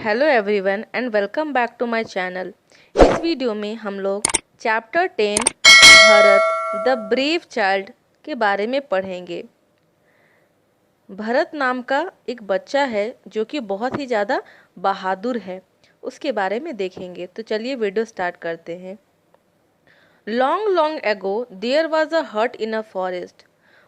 Hello everyone and welcome back to my channel. इस video में हम लोग chapter 10 Bharat the brave child के बारे में पढ़ेंगे। भरत नाम का एक बच्चा है जो कि बहुत ही ज़्यादा बहादुर है, उसके बारे में देखेंगे। तो चलिए वीडियो स्टार्ट करते हैं। Long long ago there was a hut in a forest.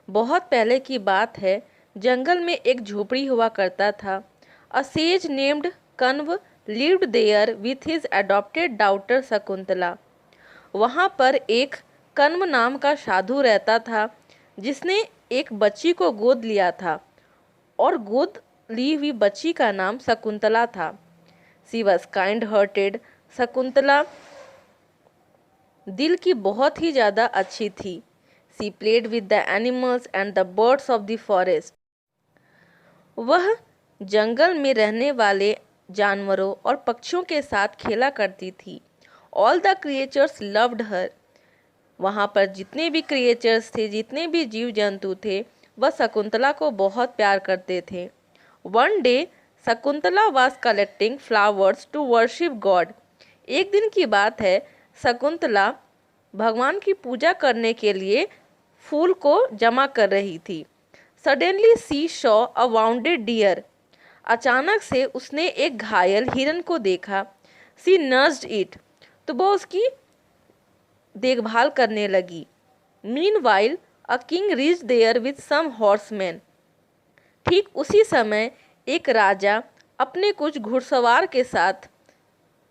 बहुत पहले की बात है, जंगल में एक झोपड़ी हुआ करता था। A sage named Kanva lived there with his adopted daughter Shakuntala. वहाँ पर एक कण्व नाम का साधु रहता था जिसने एक बच्ची को गोद लिया था और गोद ली हुई बच्ची का नाम शकुंतला था। सी वॉज काइंड हार्टेड। शकुंतला दिल की बहुत ही ज़्यादा अच्छी थी। She played with the animals and the birds of the forest. वह जंगल में रहने वाले जानवरों और पक्षियों के साथ खेला करती थी। All the creatures loved her. वहाँ पर जितने भी क्रिएचर्स थे, जितने भी जीव जंतु थे, वह शकुंतला को बहुत प्यार करते थे। One day Shakuntala was collecting flowers to worship God. एक दिन की बात है, शकुंतला भगवान की पूजा करने के लिए फूल को जमा कर रही थी। Suddenly she saw a wounded deer. अचानक से उसने एक घायल हिरन को देखा। She nursed it. तो वह उसकी देखभाल करने लगी। Meanwhile a king reach there with some horseman. ठीक उसी समय एक राजा अपने कुछ घुड़सवार के साथ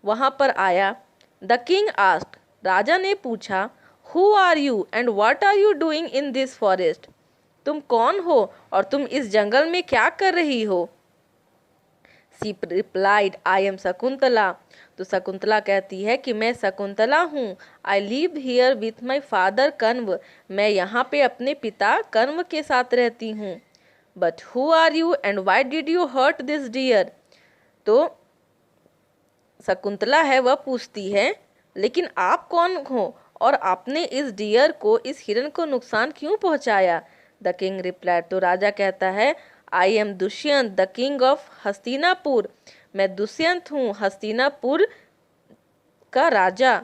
वहाँ पर आया। The king asked. राजा ने पूछा, who are you and what are you doing in this forest. तुम कौन हो और तुम इस जंगल में क्या कर रही हो। सी रिप्लाइड, आई एम शकुंतला। तो शकुंतला कहती है कि मैं शकुंतला हूँ। I live here with my father Kanva. मैं यहाँ पे अपने पिता कण्व के साथ रहती हूँ। But who are you and why did you hurt this deer. तो शकुंतला है वह पूछती है, लेकिन आप कौन हो और आपने इस डियर को, इस हिरन को नुकसान क्यों पहुंचाया। The king replied. तो राजा कहता है, I am Dushyant the king of Hastinapur. मैं दुष्यंत हूँ, हस्तिनापुर का राजा।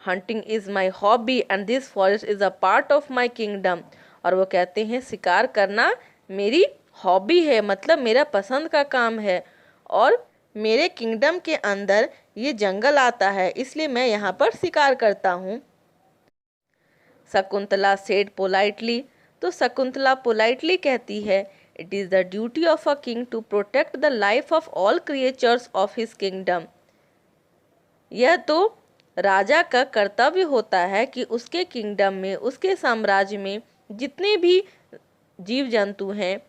Hunting is my hobby and this forest is a part of my kingdom. और वो कहते हैं शिकार करना मेरी हॉबी है, मतलब मेरा पसंद का काम है और मेरे किंगडम के अंदर ये जंगल आता है, इसलिए मैं यहाँ पर शिकार करता हूँ। Shakuntala said politely. तो शकुंतला पोलाइटली कहती है, it is the duty of a king to protect the life of all creatures of his kingdom. यह तो राजा का कर्तव्य होता है कि उसके किंगडम में, उसके साम्राज्य में जितने भी जीव जंतु हैं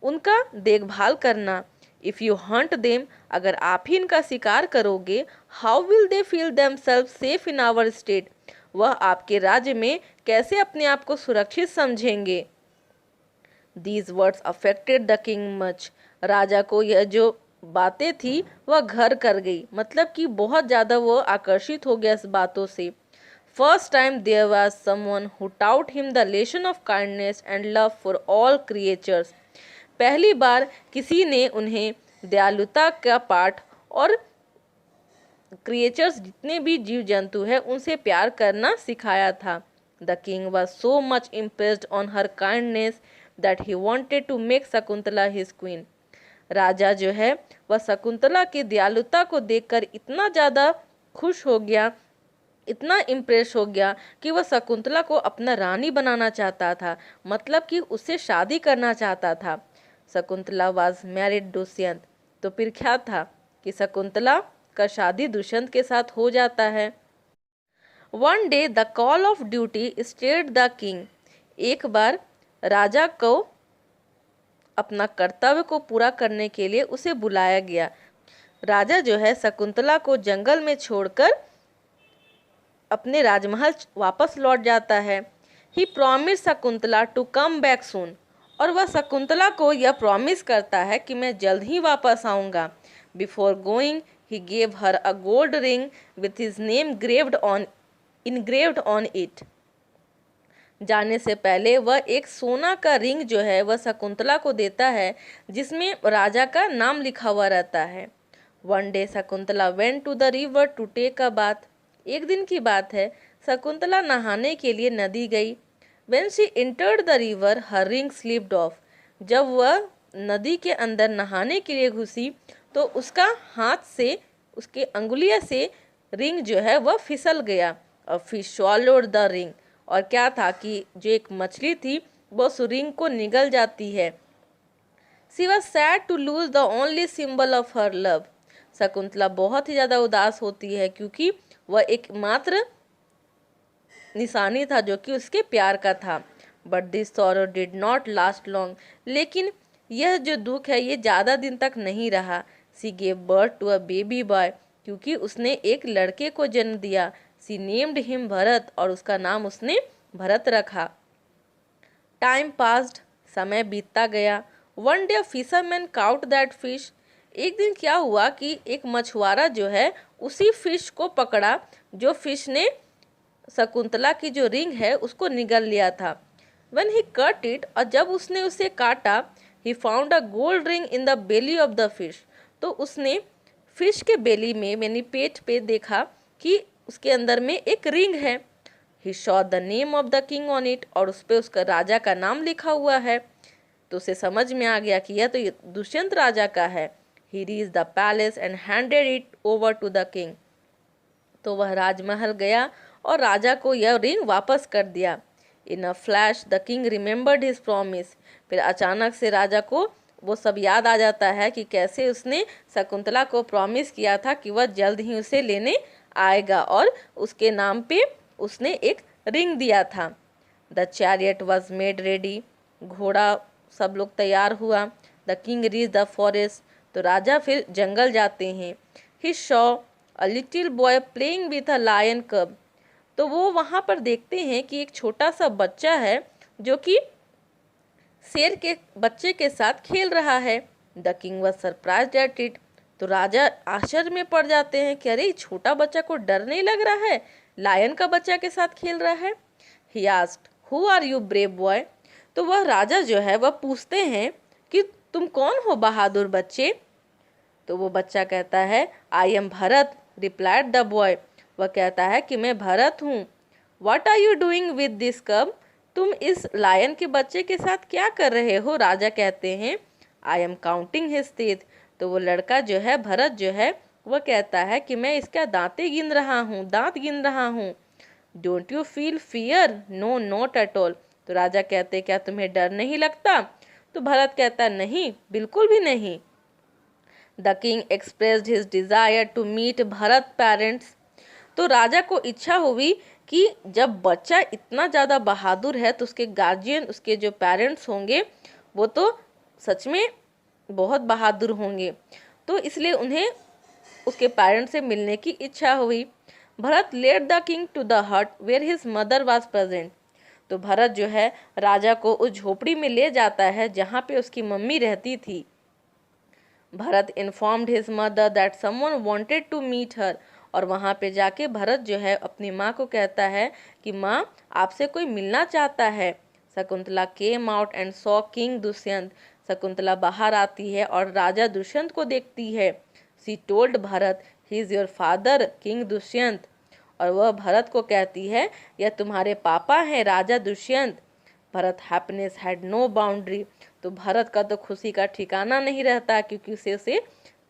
उनका देखभाल करना। इफ़ यू हंट देम, अगर आप ही इनका शिकार करोगे, how will they feel themselves safe in our state. वह आपके राज्य में कैसे अपने आप को सुरक्षित समझेंगे। These words affected the king much. राजा को यह जो बातें थी वह घर कर गई, मतलब कि बहुत ज़्यादा वो आकर्षित हो गया इस बातों से। First time there was someone who taught him the lesson of kindness and love for all creatures. पहली बार किसी ने उन्हें दयालुता का पाठ और क्रिएचर्स जितने भी जीव जंतु हैं उनसे प्यार करना सिखाया था। The king was so much impressed on her kindness that he wanted to make Shakuntala his queen. राजा जो है वह शकुंतला की दयालुता को देखकर इतना ज़्यादा खुश हो गया, इतना इम्प्रेस हो गया कि वह शकुंतला को अपना रानी बनाना चाहता था, मतलब कि उससे शादी करना चाहता था। Shakuntala was married Dushyant. तो फिर क्या था कि शकुंतला का शादी दुष्यंत के साथ हो जाता है। One day the call of duty stayed the king. एक बार राजा को अपना कर्तव्य को पूरा करने के लिए उसे बुलाया गया। राजा जो है शकुंतला को जंगल में छोड़कर अपने राजमहल वापस लौट जाता है। He promise Shakuntala to come back soon. और वह शकुंतला को यह प्रॉमिस करता है कि मैं जल्द ही वापस आऊँगा। Before going he gave her a gold ring with his name engraved on it. जाने से पहले वह एक सोना का रिंग जो है वह शकुंतला को देता है जिसमें राजा का नाम लिखा हुआ रहता है। One day Shakuntala went to the river to take a bath. एक दिन की बात है, शकुंतला नहाने के लिए नदी गई। When she entered the river, her ring slipped off. जब वह नदी के अंदर नहाने के लिए घुसी तो उसका हाथ से, उसके अंगुलियों से रिंग जो है वह फिसल गया। और फिश swallowed द रिंग। और क्या था कि जो एक मछली थी वो उस रिंग को निगल जाती है। She was sad to lose the only symbol of her love. Shakuntala बहुत ही ज़्यादा उदास होती है क्योंकि वह एकमात्र निशानी था जो कि उसके प्यार का था। But this sorrow did not last long. लेकिन यह जो दुख है ये ज़्यादा दिन तक नहीं रहा। She gave birth to a baby boy. क्योंकि उसने एक लड़के को जन्म दिया। She named him Bharat. और उसका नाम उसने भरत रखा। Time passed. समय बीतता गया। One day fisherman caught that fish. एक दिन क्या हुआ कि एक मछुआरा जो है उसी फिश को पकड़ा जो फिश ने शकुंतला की जो रिंग है उसको निगल लिया था। When he cut it, और जब उसने उसे काटा, he found a gold ring in the belly of the fish. तो उसने फिश के बेली में यानी पेट पे देखा कि उसके अंदर में एक रिंग है। He saw the name of the king on it, और उस पे उसका राजा का नाम लिखा हुआ है। तो उसे समझ में आ गया कि यह तो दुष्यंत राजा का है। He reached the palace and handed it over to the king. तो वह राजमहल गया और राजा को यह रिंग वापस कर दिया। In a flash the king remembered his promise. फिर अचानक से राजा को वो सब याद आ जाता है कि कैसे उसने शकुंतला को प्रॉमिस किया था कि वह जल्द ही उसे लेने आएगा और उसके नाम पे उसने एक रिंग दिया था। The chariot was made ready. घोड़ा सब लोग तैयार हुआ। The king reach the forest. तो राजा फिर जंगल जाते हैं। He saw a little boy playing with a lion cub. तो वो वहाँ पर देखते हैं कि एक छोटा सा बच्चा है जो कि शेर के बच्चे के साथ खेल रहा है। The king was surprised at it. तो राजा आश्चर्य में पड़ जाते हैं कि अरे छोटा बच्चा को डर नहीं लग रहा है, लायन का बच्चा के साथ खेल रहा है। He asked who are you brave boy. तो वह राजा जो है वह पूछते हैं कि तुम कौन हो बहादुर बच्चे। तो वो बच्चा कहता है I am Bharat, replied the boy. वह कहता है कि मैं भरत हूँ। What are you doing with this cub. तुम इस लायन के बच्चे के साथ क्या कर रहे हो। राजा कहते हैं I am counting his teeth. तो वो लड़का जो है भरत जो है वह कहता है कि मैं इसका दांतें गिन रहा हूँ, दांत गिन रहा हूँ। Don't you feel fear. No not at all. तो राजा कहते क्या तुम्हें डर नहीं लगता। तो भरत कहता नहीं, बिल्कुल भी नहीं। The king expressed his desire to meet Bharat parents. तो राजा को इच्छा हुई कि जब बच्चा इतना ज़्यादा बहादुर है तो उसके गार्जियन, उसके जो पेरेंट्स होंगे वो तो सच में बहुत बहादुर होंगे। तो इसलिए उन्हें उसके पेरेंट्स से मिलने की इच्छा हुई। Bharat led the king to the hut where his mother was present. तो भरत जो है राजा को उस झोपड़ी में ले जाता है जहाँ पे उसकी मम्मी रहती थी। Bharat informed his mother that someone wanted to meet her. और वहाँ पे जाके भरत जो है अपनी माँ को कहता है कि माँ आपसे कोई मिलना चाहता है। Shakuntala came out and saw king Dushyant. Shakuntala बाहर आती है और राजा दुष्यंत को देखती है। सी told Bharat he is your father king Dushyant. और वह भरत को कहती है यह तुम्हारे पापा हैं राजा Dushyant. Bharat happiness had no boundary. तो भरत का तो खुशी का ठिकाना नहीं रहता क्योंकि उसे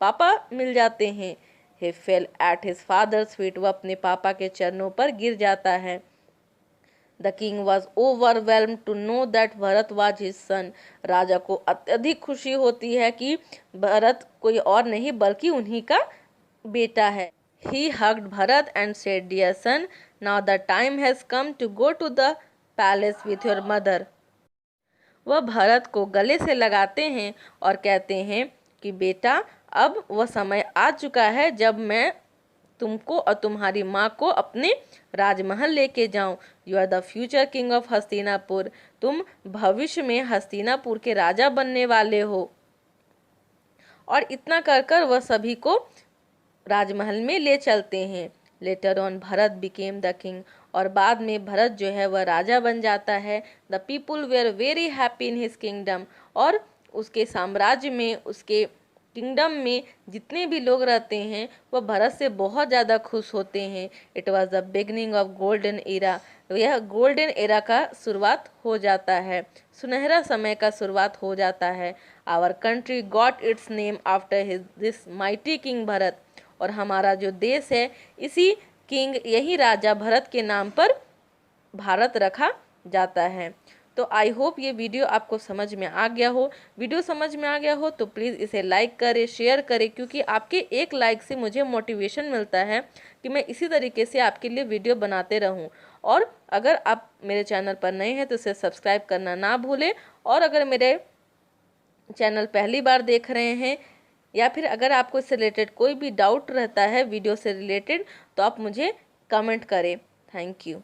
पापा मिल जाते हैं। He fell at his father's feet। वह अपने पापा के चरणों पर गिर जाता है। The king was overwhelmed to know that Bharat was his son। राजा को अत्यधिक खुशी होती है कि भरत कोई और नहीं बल्कि उन्हीं का बेटा है। He hugged Bharat and said, dear son, now the time has come to go to the palace with your mother। वह भरत को गले से लगाते हैं और कहते हैं कि बेटा अब वह समय आ चुका है जब मैं तुमको और तुम्हारी माँ को अपने राजमहल लेके जाऊं। You are the future king of Hastinapur. तुम भविष्य में हस्तिनापुर के राजा बनने वाले हो। और इतना कर कर वह सभी को राजमहल में ले चलते हैं। Later on Bharat became the king. और बाद में भरत जो है वह राजा बन जाता है। The people were very happy in his kingdom. और उसके साम्राज्य में, उसके किंगडम में जितने भी लोग रहते हैं वह भरत से बहुत ज़्यादा खुश होते हैं। It was the beginning of golden era, यह गोल्डन एरा का शुरुआत हो जाता है, सुनहरा समय का शुरुआत हो जाता है। Our country got its name after his this mighty king Bharat, और हमारा जो देश है इसी किंग, यही राजा भरत के नाम पर भारत रखा जाता है। तो आई होप ये वीडियो आपको समझ में आ गया हो। वीडियो समझ में आ गया हो तो प्लीज़ इसे लाइक करें, शेयर करें, क्योंकि आपके एक लाइक से मुझे मोटिवेशन मिलता है कि मैं इसी तरीके से आपके लिए वीडियो बनाते रहूं। और अगर आप मेरे चैनल पर नए हैं तो इसे सब्सक्राइब करना ना भूलें, और अगर मेरे चैनल पहली बार देख रहे हैं या फिर अगर आपको इससे रिलेटेड कोई भी डाउट रहता है वीडियो से रिलेटेड तो आप मुझे कमेंट करें। Thank you.